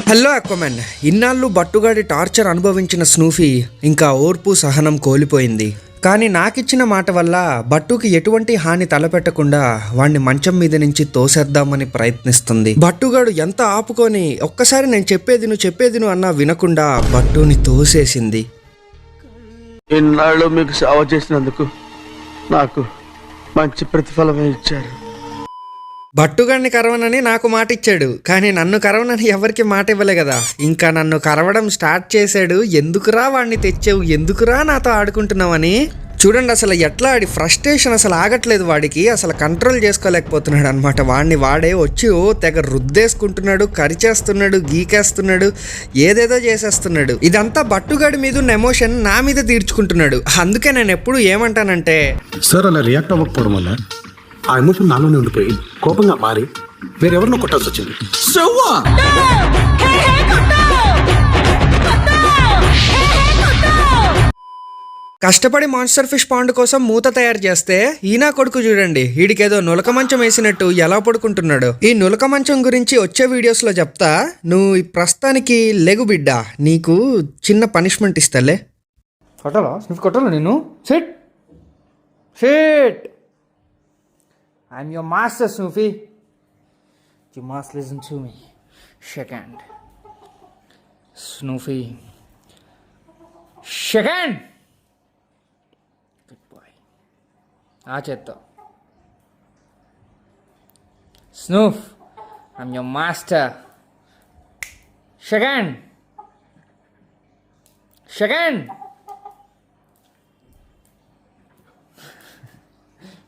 Hello అక్వామన్. ఇన్నాళ్ళు బట్టుగాడి torture అనుభవించిన స్నూఫీ ఇంకా ఓర్పు సహనం కోల్పోయింది. కానీ నాకిచ్చిన మాట వల్ల బట్టుకి ఎటువంటి హాని తలపెట్టకుండా వాణ్ణి మంచం మీద నుంచి తోసేద్దామని ప్రయత్నిస్తుంది. బట్టుగాడు ఎంత ఆపుకొని ఒక్కసారి నేను చెప్పేది నువ్వు అన్నా వినకుండా బట్టుని తోసేసింది. ఇన్నాళ్ళు మీకు సేవ చేసినందుకు నాకు మంచి ప్రతిఫలమే ఇచ్చారు. బట్టుగాడిని కరవనని నాకు మాట ఇచ్చాడు, కానీ నన్ను కరవనని ఎవరికి మాట ఇవ్వలే కదా. ఇంకా నన్ను కరవడం స్టార్ట్ చేశాడు. ఎందుకురా వాడిని తెచ్చావు, ఎందుకురా నాతో ఆడుకుంటున్నావని. చూడండి అసలు ఎట్లా ఆడి ఫ్రస్ట్రేషన్ అసలు ఆగట్లేదు. వాడికి అసలు కంట్రోల్ చేసుకోలేకపోతున్నాడు అనమాట. వాడిని వాడే వచ్చి తెగ రుద్దేసుకుంటున్నాడు, కరిచేస్తున్నాడు, గీకేస్తున్నాడు, ఏదేదో చేసేస్తున్నాడు. ఇదంతా బట్టుగాడి మీద ఉన్న ఎమోషన్ నా మీద తీర్చుకుంటున్నాడు. అందుకే నేను ఎప్పుడు ఏమంటానంటే, సార్ అలా రియాక్ట్ అవ్వకపోవడం వల్ల ఆ ఎమోషన్ నాలోనే ఉండిపోయి కోపంగా మారి వేరెవరినో కొట్టాల్సి వచ్చింది. కష్టపడి మాన్స్టర్ ఫిష్ పాండ్ కోసం మూత తయారు చేస్తే ఈనా కొడుకు చూడండి, వీడికేదో నులక మంచం వేసినట్టు ఎలా పడుకుంటున్నాడు. ఈ నులక మంచం గురించి వచ్చే వీడియోస్లో చెప్తా. నువ్వు ఈ ప్రస్తుతానికి లెగు బిడ్డ, నీకు చిన్న పనిష్మెంట్ ఇస్తాలే. కొట్టాలా నేను? Shit I'm your master, Snoopy. You must listen to me. Shake hand. Snoopy. Shake hand. Good boy. Achetta. Snoof. I'm your master. Shake hand. Shake hand.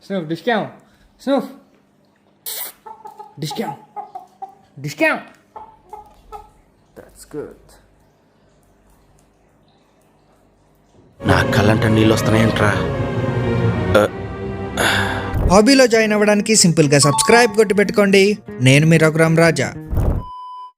Snoof, discount. Snoof. Discount. That's good. నా కళ్ళంట నీళ్ళు వస్తున్నాయంట్రా. హాబీలో join అవ్వడానికి సింపుల్గా subscribe కొట్టి పెట్టుకోండి. నేను మీ రఘురామ్ రాజా.